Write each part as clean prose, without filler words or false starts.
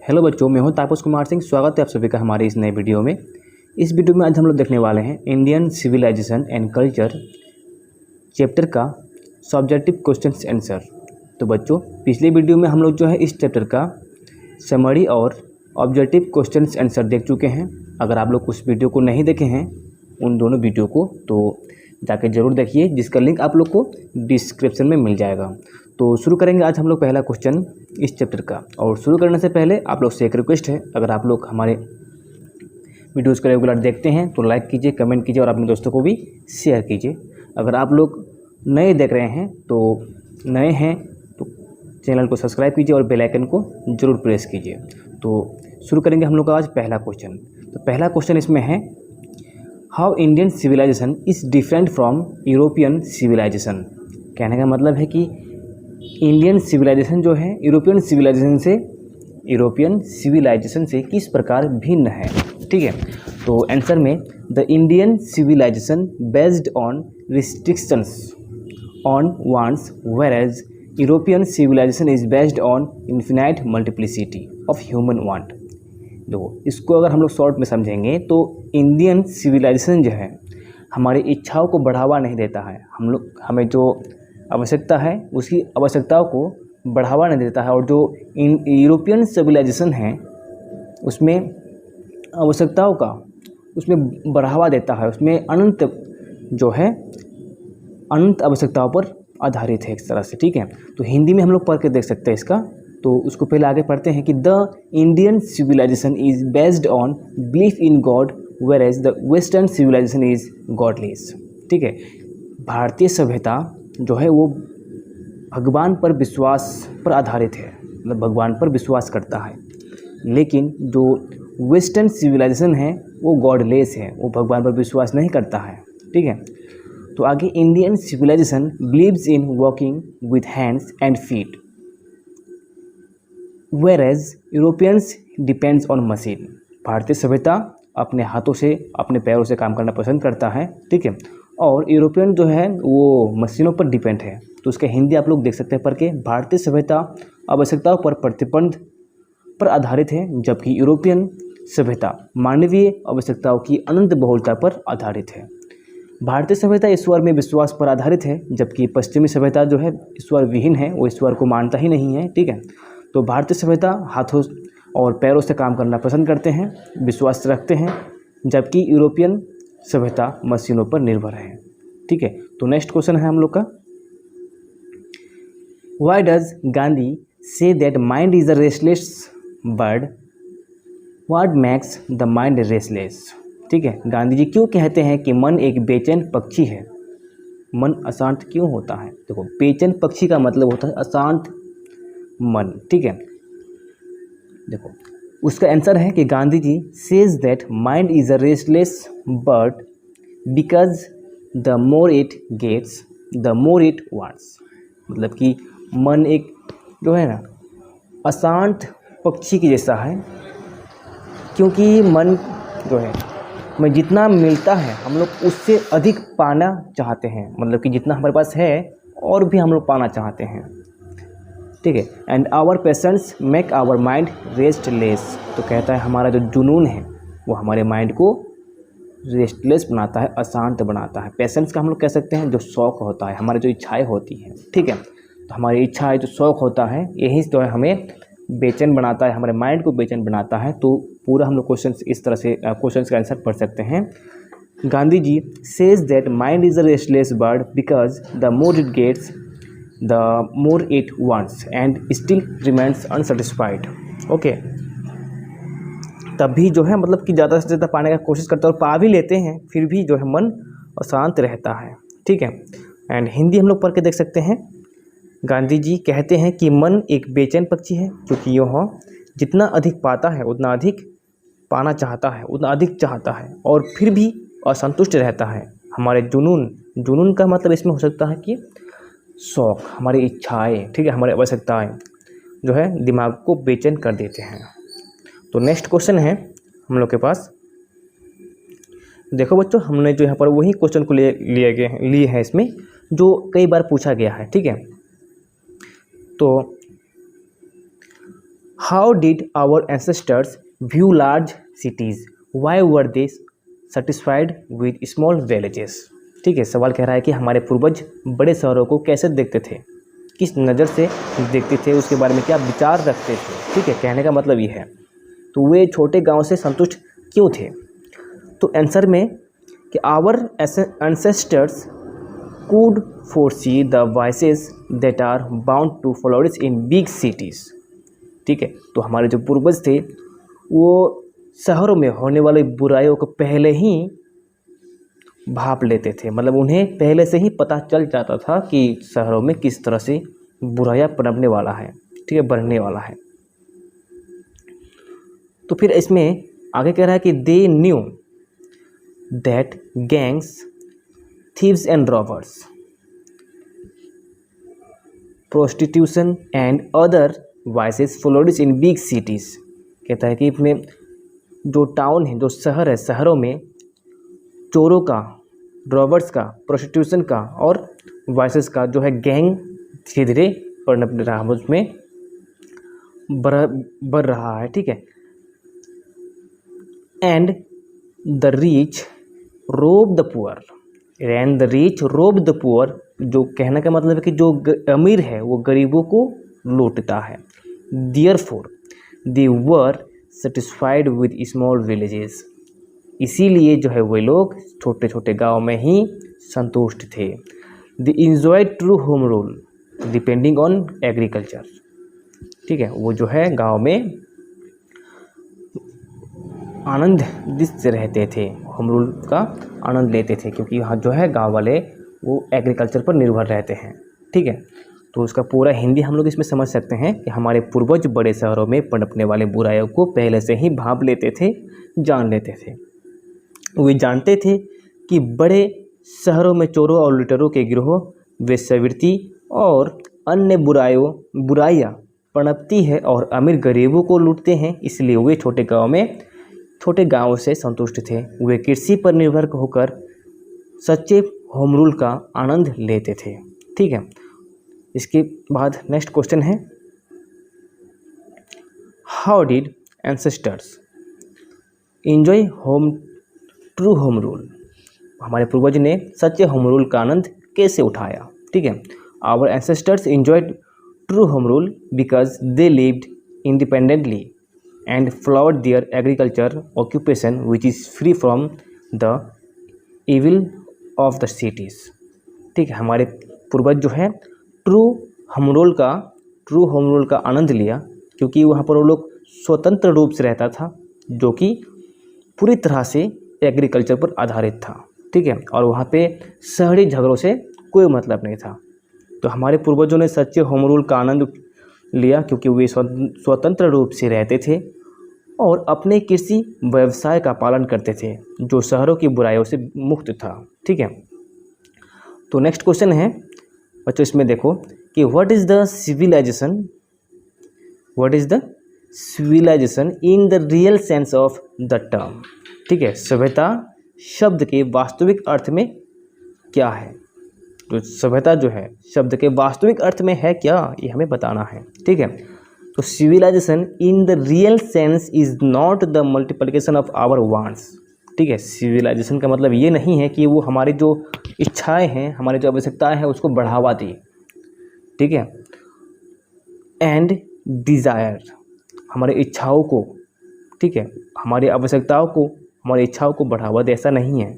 Hello बच्चों, मैं हूं तापस कुमार सिंह। स्वागत है आप सभी का हमारे इस नए वीडियो में। इस वीडियो में आज हम लोग देखने वाले हैं Indian civilisation and culture chapter का सब्जेक्टिव क्वेश्चंस आंसर। तो बच्चों, पिछले वीडियो में हम लोग जो है इस चैप्टर का समरी और ऑब्जेक्टिव क्वेश्चंस आंसर देख चुके हैं। अगर आप लोग उस वीडियो को नहीं देखे हैं, उन दोनों वीडियो को, तो जाके ज़रूर देखिए, जिसका लिंक आप लोग को डिस्क्रिप्शन में मिल जाएगा। तो शुरू करेंगे आज हम लोग पहला क्वेश्चन इस चैप्टर का। और शुरू करने से पहले आप लोग से एक रिक्वेस्ट है, अगर आप लोग हमारे वीडियोस को रेगुलर देखते हैं तो लाइक कीजिए, कमेंट कीजिए और अपने दोस्तों को भी शेयर कीजिए। अगर आप लोग नए देख रहे हैं तो चैनल को सब्सक्राइब कीजिए और बेल आइकन को ज़रूर प्रेस कीजिए। तो शुरू करेंगे हम लोग का आज पहला क्वेश्चन। तो पहला क्वेश्चन इसमें है, how Indian civilisation is different from European civilisation. कहने का मतलब है कि इंडियन सिविलाइजेशन जो है यूरोपियन सिविलाइजेशन से किस प्रकार भिन्न है। ठीक है, तो आंसर में the Indian civilisation based on restrictions on wants whereas European civilisation is based on infinite multiplicity of human want. देखो, इसको अगर हम लोग शॉर्ट में समझेंगे तो इंडियन सिविलाइजेशन जो है हमारी इच्छाओं को बढ़ावा नहीं देता है। हमें जो आवश्यकता है उसकी आवश्यकताओं को बढ़ावा नहीं देता है, और जो यूरोपियन सिविलाइजेशन है उसमें आवश्यकताओं का उसमें बढ़ावा देता है। उसमें अनंत आवश्यकताओं पर आधारित है एक तरह से। ठीक है, तो हिंदी में हम लोग पढ़ के देख सकते हैं इसका। तो उसको पहले आगे पढ़ते हैं कि the Indian civilisation is based on belief in God whereas the western civilisation is godless. ठीक है, भारतीय सभ्यता जो है वो भगवान पर विश्वास पर आधारित है, मतलब भगवान पर विश्वास करता है। लेकिन जो वेस्टर्न सिविलाइजेशन है वो गॉडलेस है, वो भगवान पर विश्वास नहीं करता है। ठीक है, तो आगे Indian civilisation believes in walking with hands and feet whereas Europeans depends on machine. भारतीय सभ्यता अपने हाथों से, अपने पैरों से काम करना पसंद करता है। ठीक है, और यूरोपियन जो है वो मशीनों पर डिपेंड है। तो उसका हिंदी आप लोग देख सकते हैं पढ़ के, भारतीय सभ्यता आवश्यकताओं पर प्रतिबंध पर आधारित है, जबकि यूरोपियन सभ्यता मानवीय आवश्यकताओं की अनंत बहुलता पर आधारित है। भारतीय सभ्यता ईश्वर में विश्वास पर आधारित है, जबकि पश्चिमी सभ्यता जो है ईश्वर विहीन है, वो ईश्वर को मानता ही नहीं है। ठीक है, तो भारतीय सभ्यता हाथों और पैरों से काम करना पसंद करते हैं, विश्वास रखते हैं, जबकि यूरोपियन सभ्यता मशीनों पर निर्भर है। ठीक है, तो नेक्स्ट क्वेश्चन है हम लोग का, why does Gandhi say that mind is a restless bird, what makes the mind restless. ठीक है, गांधी जी क्यों कहते हैं कि मन एक बेचैन पक्षी है, मन अशांत क्यों होता है। देखो, बेचैन पक्षी का मतलब होता है अशांत मन। ठीक है, देखो उसका आंसर है कि Gandhi ji says that mind is a restless bird because the more it gets the more it wants. मतलब कि मन एक जो है ना अशांत पक्षी की जैसा है, क्योंकि मन जो है हमें जितना मिलता है हम लोग उससे अधिक पाना चाहते हैं। मतलब कि जितना हमारे पास है और भी हम लोग पाना चाहते हैं। ठीक है, and our passions make our mind restless. तो कहता है हमारा जो जुनून है वो हमारे माइंड को रेस्टलेस बनाता है, अशांत बनाता है। पैशंस का हम लोग कह सकते हैं जो शौक़ होता है, हमारी जो इच्छाएं होती हैं। ठीक है, तो हमारी इच्छाएं जो शौक़ होता है यही जो है हमें बेचैन बनाता है, हमारे माइंड को बेचैन बनाता है। तो पूरा हम लोग क्वेश्चन इस तरह से क्वेश्चन का आंसर पढ़ सकते हैं। Gandhi ji says that mind is a restless bird because the more it gets the more it wants and still remains unsatisfied. Okay, तभी जो है मतलब कि ज़्यादा से ज़्यादा पाने का कोशिश करता है और पा भी लेते हैं, फिर भी जो है मन अशांत रहता है। ठीक है, एंड हिंदी हम लोग पढ़ के देख सकते हैं। गांधी जी कहते हैं कि मन एक बेचैन पक्षी है, क्योंकि यह जितना अधिक पाता है उतना अधिक पाना चाहता है, उतना अधिक चाहता है और फिर भी असंतुष्ट रहता है। हमारे जुनून का मतलब इसमें हो सकता है कि शौक़, हमारी इच्छाएं, ठीक है, हमारी आवश्यकताएं जो है दिमाग को बेचैन कर देते हैं। तो नेक्स्ट क्वेश्चन है हम लोग के पास। देखो बच्चों, हमने जो यहाँ पर वही क्वेश्चन को लिए हैं इसमें जो कई बार पूछा गया है। ठीक है, तो how did our ancestors view large cities, why were they satisfied with small villages. ठीक है, सवाल कह रहा है कि हमारे पूर्वज बड़े शहरों को कैसे देखते थे, किस नज़र से देखते थे, उसके बारे में क्या विचार रखते थे। ठीक है, कहने का मतलब ये है, तो वे छोटे गांव से संतुष्ट क्यों थे। तो आंसर में कि our ancestors could foresee the vices that are bound to flourish in big cities। ठीक है, तो हमारे जो पूर्वज थे वो शहरों में होने वाली बुराइयों को पहले ही भाप लेते थे, मतलब उन्हें पहले से ही पता चल जाता था कि शहरों में किस तरह से बुराइयां पनपने वाला है, ठीक है, बढ़ने वाला है। तो फिर इसमें आगे कह रहा है कि they knew that gangs, thieves and robbers, prostitution and other vices flourish in big cities। कहता है कि इसमें जो टाउन है, जो शहर है, शहरों में चोरों का, रॉबर्स का, प्रोस्टिट्यूशन का और वाइसेस का जो है गैंग धीरे धीरे पनप रहा है, उसमें बढ़ रहा है। ठीक है, एंड द रिच रोब the poor, and the rich रोब द पुअर, जो कहने का मतलब है कि जो अमीर है वो गरीबों को लूटता है। Therefore they were satisfied with small villages, इसीलिए जो है वे लोग छोटे छोटे गांव में ही संतुष्ट थे। They enjoy true home rule depending on agriculture. ठीक है, वो जो है गांव में आनंद से रहते थे, होम रूल का आनंद लेते थे, क्योंकि यहाँ जो है गांव वाले वो एग्रीकल्चर पर निर्भर रहते हैं। ठीक है, तो उसका पूरा हिंदी हम लोग इसमें समझ सकते हैं कि हमारे पूर्वज बड़े शहरों में पनपने वाले बुराइयों को पहले से ही भांप लेते थे, जान लेते थे। वे जानते थे कि बड़े शहरों में चोरों और लुटेरों के गिरोह, वेश्यावृत्ति और अन्य बुराइयाँ पनपती है और अमीर गरीबों को लूटते हैं, इसलिए वे छोटे गांवों से संतुष्ट थे। वे कृषि पर निर्भर होकर सच्चे होम रूल का आनंद लेते थे। ठीक है, इसके बाद नेक्स्ट क्वेश्चन है, how did ancestors enjoy true home rule, हमारे पूर्वज ने सच्चे होम रूल का आनंद कैसे उठाया। ठीक है, our ancestors enjoyed true home rule because they lived independently and followed their agriculture occupation which is free from the evil of the cities। ठीक है, हमारे पूर्वज जो है ट्रू होम रूल का आनंद लिया, क्योंकि वहाँ पर वो लोग स्वतंत्र रूप से रहता था, जो कि पूरी तरह से एग्रीकल्चर पर आधारित था। ठीक है, और वहाँ पे शहरी झगड़ों से कोई मतलब नहीं था। तो हमारे पूर्वजों ने सच्चे होम रूल का आनंद लिया क्योंकि वे स्वतंत्र रूप से रहते थे और अपने कृषि व्यवसाय का पालन करते थे, जो शहरों की बुराइयों से मुक्त था। ठीक है, तो नेक्स्ट क्वेश्चन है बच्चों, इसमें देखो कि what is the civilisation in the real sense of the term. ठीक है, सभ्यता शब्द के वास्तविक अर्थ में क्या है, तो सभ्यता जो है शब्द के वास्तविक अर्थ में है क्या, ये हमें बताना है। ठीक है, तो civilisation in the real sense is not the multiplication of our wants. ठीक है, सिविलाइजेशन का मतलब ये नहीं है कि वो हमारी जो इच्छाएं हैं, हमारी जो आवश्यकताएं हैं उसको बढ़ावा दी। ठीक है, एंड डिज़ायर, हमारे इच्छाओं को, ठीक है, हमारी आवश्यकताओं को, हमारी इच्छाओं को बढ़ावा दे, ऐसा नहीं है।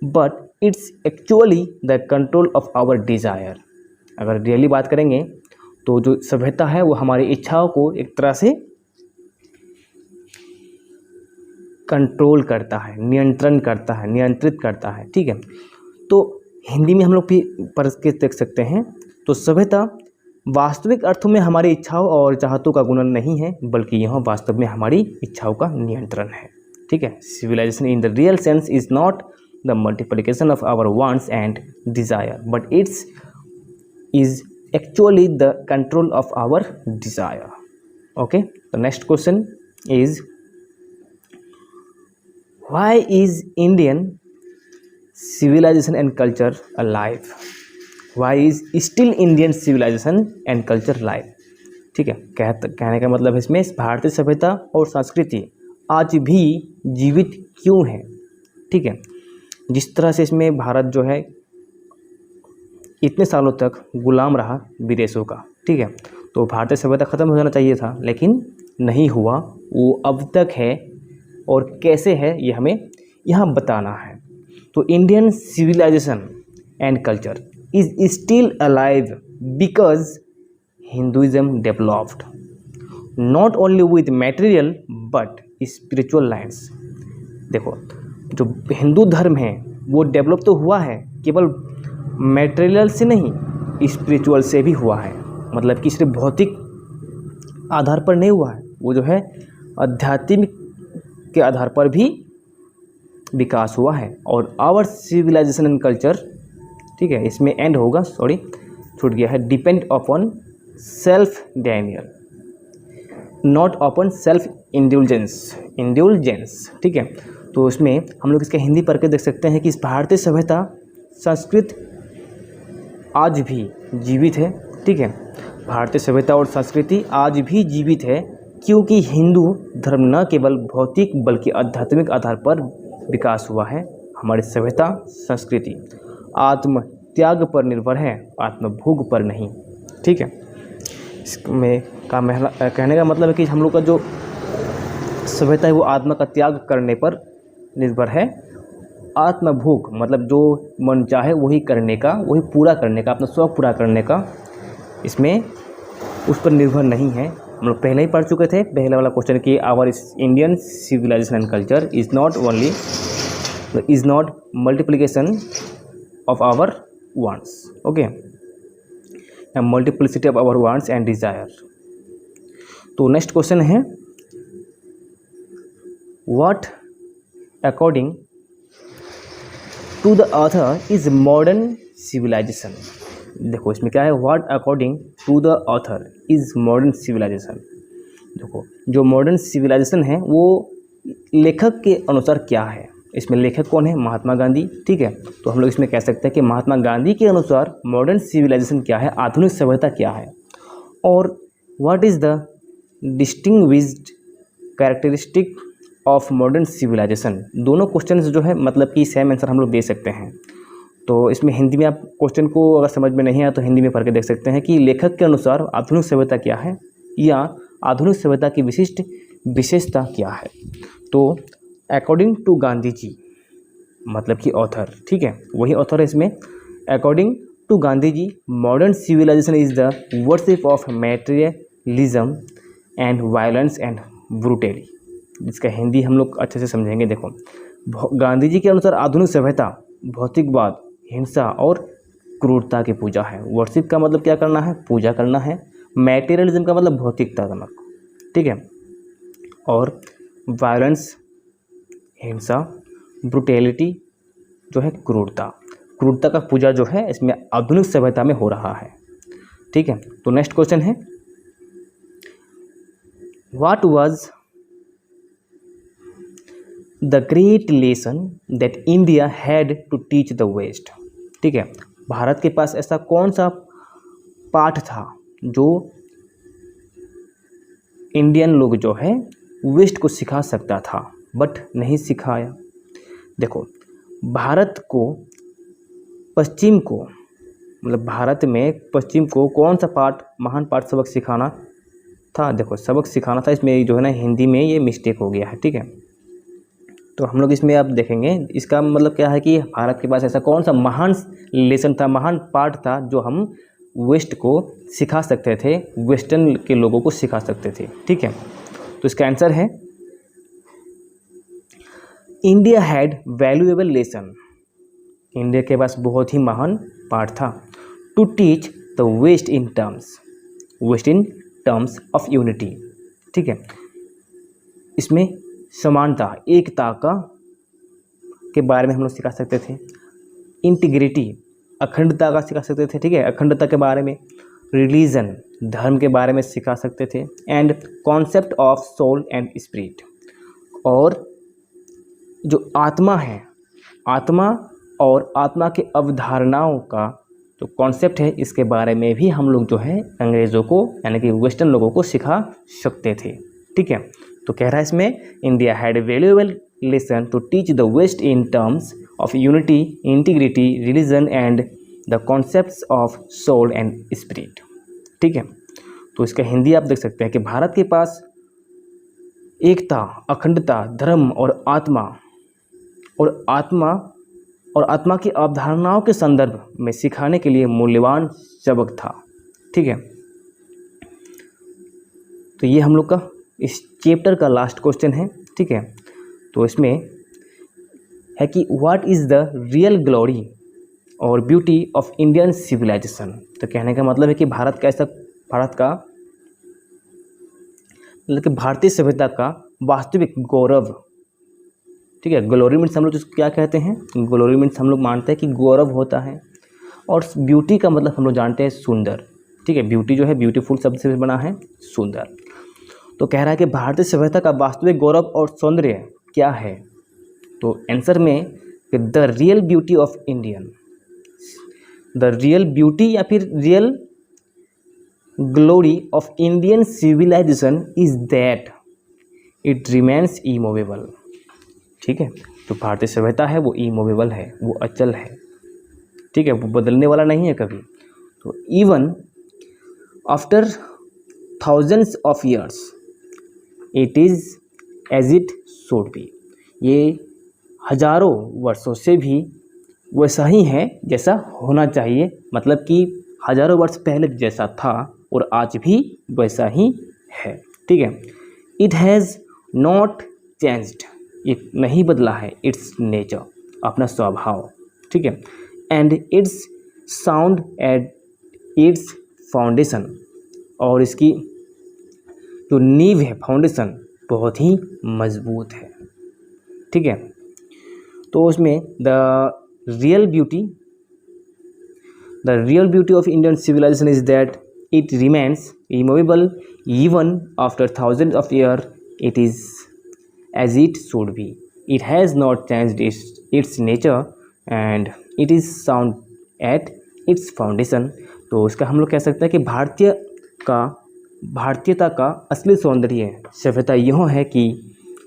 But it's actually the control of our desire. अगर रियली बात करेंगे तो जो सभ्यता है वो हमारी इच्छाओं को एक तरह से कंट्रोल करता है, नियंत्रण करता है, नियंत्रित करता है। ठीक है, तो हिंदी में हम लोग भी पढ़ के देख सकते हैं, तो सभ्यता वास्तविक अर्थों में हमारी इच्छाओं और चाहतों का गुणन नहीं है, बल्कि यह वास्तव में हमारी इच्छाओं का नियंत्रण है। ठीक है, civilisation in the real sense is not the multiplication of our wants and desire, but it's is actually the control of our desire। okay, the next question is, why is Indian civilization and culture alive? Why is still Indian civilization and culture alive? ठीक है। कहने का मतलब इसमें भारतीय सभ्यता और संस्कृति आज भी जीवित क्यों है, ठीक है। जिस तरह से इसमें भारत जो है इतने सालों तक गुलाम रहा विदेशों का, ठीक है, तो भारतीय सभ्यता ख़त्म हो जाना चाहिए था, लेकिन नहीं हुआ, वो अब तक है। और कैसे है ये हमें यहाँ बताना है। तो Indian civilisation and culture is still alive because Hinduism developed not only with material but spiritual lines. देखो, जो हिंदू धर्म है वो डेवलप तो हुआ है, केवल मटेरियल से नहीं, स्पिरिचुअल से भी हुआ है। मतलब कि सिर्फ भौतिक आधार पर नहीं हुआ है, वो जो है आध्यात्मिक के आधार पर भी विकास हुआ है। और आवर सिविलाइजेशन एंड कल्चर, ठीक है, इसमें एंड होगा, सॉरी छूट गया है, depend upon self denial not upon self indulgence, ठीक है। तो इसमें हम लोग इसका हिंदी पढ़ के देख सकते हैं कि इस भारतीय सभ्यता संस्कृत आज भी जीवित है, ठीक है। भारतीय सभ्यता और संस्कृति आज भी जीवित है क्योंकि हिंदू धर्म न केवल भौतिक बल्कि आध्यात्मिक आधार पर विकास हुआ है। हमारी सभ्यता संस्कृति आत्म त्याग पर निर्भर है, आत्मभोग पर नहीं, ठीक है। इसमें कहने का मतलब है कि हम लोग का जो सभ्यता है वो आत्मा का त्याग करने पर निर्भर है। आत्मभोग मतलब जो मन चाहे वही करने का, वही पूरा करने का, अपना शौक पूरा करने का, इसमें उस पर निर्भर नहीं है। हम लोग पहले ही पढ़ चुके थे पहले वाला क्वेश्चन कि our Indian civilisation and culture is not multiplication of our wants, okay, multiplicity of our wants and desire. तो नेक्स्ट क्वेश्चन है, what according to the author is modern civilisation. देखो इसमें क्या है, what according to the author is modern civilisation. देखो जो modern civilisation है वो लेखक के अनुसार क्या है। इसमें लेखक कौन है, महात्मा गांधी, ठीक है। तो हम लोग इसमें कह सकते हैं कि महात्मा गांधी के अनुसार मॉडर्न सिविलाइजेशन क्या है, आधुनिक सभ्यता क्या है, और what is the distinguished characteristic of modern civilisation. दोनों क्वेश्चन जो है मतलब कि सेम आंसर हम लोग दे सकते हैं। तो इसमें हिंदी में आप क्वेश्चन को अगर समझ में नहीं आया तो हिंदी में पढ़ के देख सकते हैं कि लेखक के अनुसार आधुनिक सभ्यता क्या है या आधुनिक सभ्यता की विशिष्ट विशेषता क्या है। तो अकॉर्डिंग टू गांधी जी मतलब कि ऑथर, ठीक है, वही ऑथर है इसमें। According to Gandhi ji modern civilisation is the worship of materialism and violence and brutally. इसका हिंदी हम लोग अच्छे से समझेंगे। देखो गांधी जी के अनुसार आधुनिक सभ्यता भौतिकवाद, हिंसा और क्रूरता की पूजा है। वर्शिप का मतलब क्या करना है, पूजा करना है। मैटेरियलिज्म का मतलब भौतिकता, ठीक है, और वायलेंस हिंसा, ब्रूटैलिटी जो है क्रूरता का पूजा जो है इसमें आधुनिक सभ्यता में हो रहा है, ठीक है। तो नेक्स्ट क्वेश्चन है, what was the great lesson that India had to teach the West. ठीक है, भारत के पास ऐसा कौन सा पाठ था जो इंडियन लोग जो है वेस्ट को सिखा सकता था बट नहीं सिखाया। देखो भारत को पश्चिम को मतलब भारत में पश्चिम को कौन सा पाठ महान पाठ सबक सिखाना था। देखो सबक सिखाना था, इसमें जो है ना हिंदी में ये मिस्टेक हो गया है, ठीक है। तो हम लोग इसमें अब देखेंगे इसका मतलब क्या है कि भारत के पास ऐसा कौन सा महान लेसन था, महान पाठ था जो हम वेस्ट को सिखा सकते थे, वेस्टर्न के लोगों को सिखा सकते थे, ठीक है। तो इसका आंसर है India had valuable lesson. India के पास बहुत ही महान पाठ था to teach the waste in terms of unity, ठीक है। इसमें समानता, एकता का के बारे में हम लोग सिखा सकते थे, इंटीग्रिटी अखंडता का सिखा सकते थे, ठीक है, अखंडता के बारे में, रिलीजन धर्म के बारे में सिखा सकते थे, and concept of soul and spirit, और जो आत्मा है, आत्मा और आत्मा के अवधारणाओं का जो कॉन्सेप्ट है इसके बारे में भी हम लोग जो है अंग्रेज़ों को यानी कि वेस्टर्न लोगों को सिखा सकते थे। ठीक है, तो कह रहा है इसमें India had valuable lesson to teach the waste in terms of unity, integrity, religion and the concepts of soul and spirit. ठीक है, तो इसका हिंदी आप देख सकते हैं कि भारत के पास एकता, अखंडता, धर्म और आत्मा की अवधारणाओं के संदर्भ में सिखाने के लिए मूल्यवान सबक था। ठीक है, तो ये हम लोग का इस चैप्टर का लास्ट क्वेश्चन है। ठीक है, तो इसमें है कि what is the real glory और ब्यूटी ऑफ इंडियन सिविलाइजेशन। तो कहने का मतलब है कि भारतीय सभ्यता का वास्तविक गौरव। ठीक है, ग्लोरी मीन्स हम लोग जिसको क्या कहते हैं, ग्लोरी मीन्स हम लोग मानते हैं कि गौरव होता है, और ब्यूटी का मतलब हम लोग जानते हैं सुंदर। ठीक है, ब्यूटी जो है ब्यूटीफुल शब्द से बना है सुंदर। तो कह रहा है कि भारतीय सभ्यता का वास्तविक गौरव और सौंदर्य क्या है। तो आंसर में the real beauty of Indian, the real beauty या फिर real glory of Indian civilisation is that it remains immovable. ठीक है, तो भारतीय सभ्यता है वो इमूवेबल है, वो अचल है। ठीक है, वो बदलने वाला नहीं है कभी। तो even after thousands of years it is as it should be, ये हजारों वर्षों से भी वैसा ही है जैसा होना चाहिए। मतलब कि हजारों वर्ष पहले जैसा था और आज भी वैसा ही है। ठीक है, इट हैज़ नॉट चेंज्ड, ये नहीं बदला है, इट्स नेचर, अपना स्वभाव। ठीक है, and it's sound at its foundation, और इसकी जो नींव है, फाउंडेशन, बहुत ही मजबूत है। ठीक है, तो उसमें the real beauty of Indian civilisation is that it remains immovable even after thousands of years. It is as it should be. It has not changed its nature and it is sound at its foundation. तो उसका हम लोग कह सकते हैं कि भारतीयता का असली सौंदर्य, सभ्यता यह है कि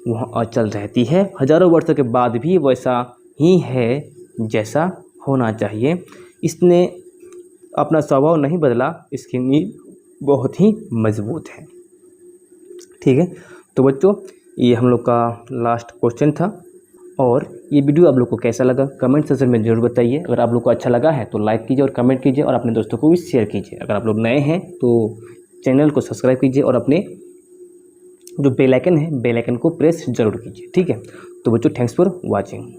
वह अचल रहती है, हजारों वर्षों के बाद भी वैसा ही है जैसा होना चाहिए। इसने अपना स्वभाव नहीं बदला, इसकी नींव बहुत ही मजबूत है। ठीक है, तो बच्चों ये हम लोग का लास्ट क्वेश्चन था, और ये वीडियो आप लोग को कैसा लगा कमेंट सेक्शन में ज़रूर बताइए। अगर आप लोग को अच्छा लगा है तो लाइक कीजिए और कमेंट कीजिए, और अपने दोस्तों को भी शेयर कीजिए। अगर आप लोग नए हैं तो चैनल को सब्सक्राइब कीजिए और अपने जो बेल आइकन है, बेल आइकन को प्रेस जरूर कीजिए। ठीक है, तो बच्चों थैंक्स फॉर वॉचिंग।